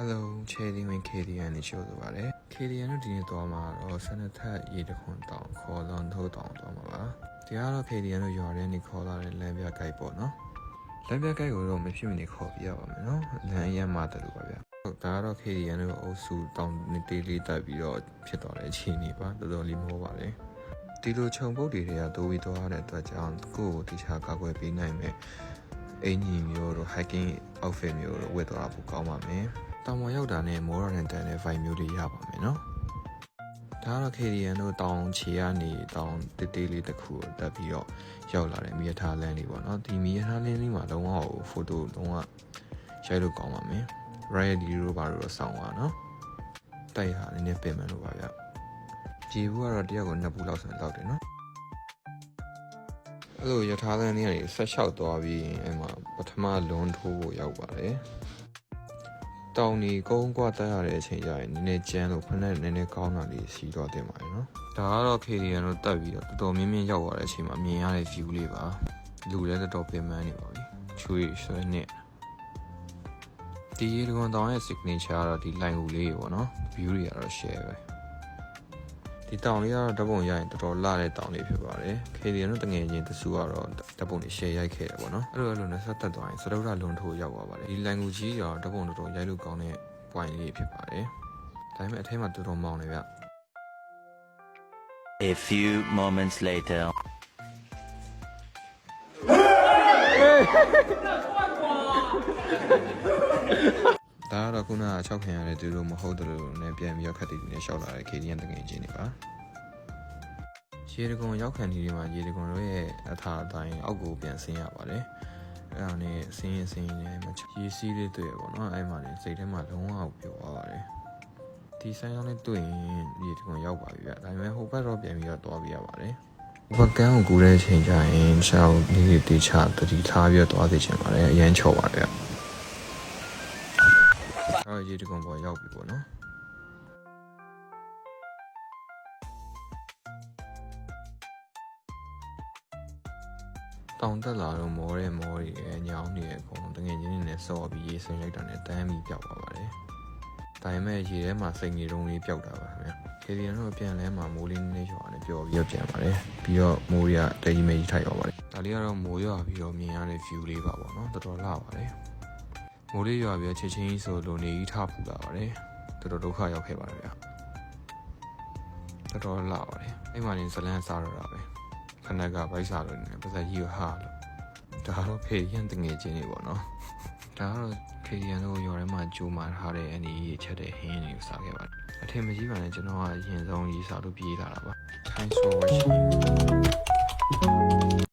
Hello ချေဒီဝင် KDN နေရှို့သွားပါတယ် KDN တို့ဒီနေ့သွားမှာတော့ဆနထက်ရေတခွန်တောင်ခေါ်လွန်ထိုးတောင်သွားမှာပါဒီကတော့ KDN တို့ရွာထဲနေခေါ်လာတဲ့လမ်းပြကိုက်ပေါ့နော်လမ်းပြကိုက်ကိုတော့မဖြစ်မနေခေါ်ပြရပါမယ်နော်လမ်းရမ်းမှတယ်လို့ပါဗျာဟုတ်ဒါကတော့ KDN တို့အုပ်စုတောင်နေတေးလေးတက်ပြီးတော့ဖြစ်သွားတဲ့အခြေအနေပါတော်တော်လေးမောပါတယ်ဒီလိုခြုံပုတ်တွေကတိုးပြီးသွားတဲ့အတွက်ကြောင့်ကိုယ့်ကိုတခြားကာကွယ်ပေးနိုင်မယ်အင်ဂျင်မျိုးတို့ hiking outfit မျိုးတို့ဝတ်သွားတာပိုကောင်းပါမယ်တောင်ပေါ်ရောက်တာနဲ့မောရတဲ့တန်တဲ့ vibe မျိုးတွေရပါမယ်နော်ဒါကတော့ KDN တို့တောင်ခြေကနေတောင်တေးသေးလေးတစ်ခုကိုတက်ပြီးတော့ရောက်လာတဲ့မီးရထားလမ်းလေးပေါ့နော်ဒီမီးရထားလမ်းလေးမှာလုံးဝဖိုတိုလုံးဝရိုက်လို့ကောင်းပါမယ် riot ဒီလိုပါတော့ဆောင်းပါနော်တိုက်ဟာနည်းနည်းပြင်မှန်းလို့ပါဗျပြေဘူးကတော့တယောက်ကို2ဘူးလောက်ဆိုတော့တယ်နော်အဲ့လိုရထားလမ်းလေးကနေဆက်လျှောက်သွားပြီးအဲ့မှာပထမလွန်ထိုးဖို့ရောက်ပါတယ်တောင်နေကုန်းကွာတက်ရတဲ့အချိန်ကျရင်နည်းနည်းကျန်းလို့ဖက်နဲ့နည်းနည်းကောင်းတာလေးစီးတော့တင်ပါတယ်နော်ဒါကတော့ KDN တို့တက်ပြီးတော့တော်တော်မြင့်မြင့်ရောက်သွားတဲ့အချိန်မှာမြင်ရတဲ့ view လေးပါလူလည်းတော်တော်ပင်ပန်းနေပါပြီချွေဆွဲနဲ့ဒီရေကွန်တောင်ရဲ့ signature ကတော့ဒီလိုင်ဟူလေးပေါ့နော် view တွေကတော့ share ပဲဒီတောင်လေးကတော့ဓာတ်ပုံရရင်တော်တော်လှတဲ့တောင်လေးဖြစ်ပါတယ် KDN တို့တငယ်ချင်းတစုကတော့ဓာတ်ပုံတွေ share ရိုက်ခဲ့တယ်ပေါ့နော်အဲ့လိုနဲ့ဆက်သက်သွားရင်စတုဒ္ဒလွန်ထိုးရောက်သွားပါတယ်ဒီလိုင်ကူကြီးရောဓာတ်ပုံတော်တော်ရိုက်လို့ကောင်းတဲ့ point လေးဖြစ်ပါတယ်ဒါပေမဲ့အထဲမှာတော်တော်မောင်းနေဗျ A few moments laterဒါကတော့ခုနက6ခင်ရတဲ့သူတို့မဟုတ်တယ်လို့နဲ့ပြန်ပြီးတော့ခက်တီနဲ့ရှောက်လာတဲ့ KDN တငယ်ချင်းတွေပါရေတကွန်ရောက်ခံဒီတွေမှာရေတကွန်တို့ရဲ့အထာအတိုင်းအောက်ကိုပြန်ဆင်းရပါတယ်အဲ့ဒါနဲ့ဆင်းနေမှာရေစီးလေးတွေ့ရပေါ့နော်အဲ့မှာနေစိတ်ထဲမှာလုံးဝပျော်သွားပါတယ်ဒီဆိုင်ရောက်လေးတွေ့ရင်ရေတကွန်ရောက်ပါပြီဗျဒါပေမဲ့ဟိုဘက်တော့ပြန်ပြီးတော့တွားပြရပါတယ်ဘကန်းကိုကူတဲ့အချိန်ကျရင်ရှောက်လေးတေချာတတိထားပြီးတော့တွားသိချင်ပါတယ်အရန်ချော်ပါတယ်အဲ့ရေတကွန်ပေါ်ရောက်ပြီပေါ့နော်တောင်တက်လာတော့မောတွေညောင်းနေအကုန်လုံးတငယ်ချင်းတွေနဲ့ဆော့ပြီးရေဆင်းလိုက်တာနဲ့တန်းပြီးပျောက်သွားပါတယ်ဒါပေမဲ့ရေထဲမှာစိတ်ငြိမ်တုံးလေးပျောက်တာပါခင်ဗျ KDN တို့ပြန်လဲမှာမိုးလေးနည်းနည်းရွာနေပျော်ပြီးတော့ပြန်ပါတယ်ပြီးတော့မိုးတွေကတကြီးမကြီးထိုက်သွားပါတယ်ဒါလေးကတော့မိုးရွာပြီးတော့မြင်ရတဲ့ view လေးပါပေါ့နော်တော်တော်လှပါတယ်မိုးလေးရွာပြီးချက်ချင်းဆိုလိုနေကြီးထပူလာပါတယ်တော်တော်ဒုက္ခရောက်ခဲ့ပါတယ်ဗျတော်တော်လှပါတယ်အဲ့မှာနေဇလန်းစားရတာပဲခဏကဗိုက်စားလို့နေပါစကြီးကိုဟာလို့ဒါတော့ KDN တငယ်ချင်းတွေပေါ့နော်ဒါကတော့ KDN တို့ရွာထဲမှာကြိုးမာထားတဲ့အနေကြီးချက်တဲ့ဟင်းတွေကိုစားခဲ့ပါတယ်အထင်မကြီးပါနဲ့ကျွန်တော်ကအရင်ဆုံးရေးစားလို့ပြေးလာတာပါ Thanks for watching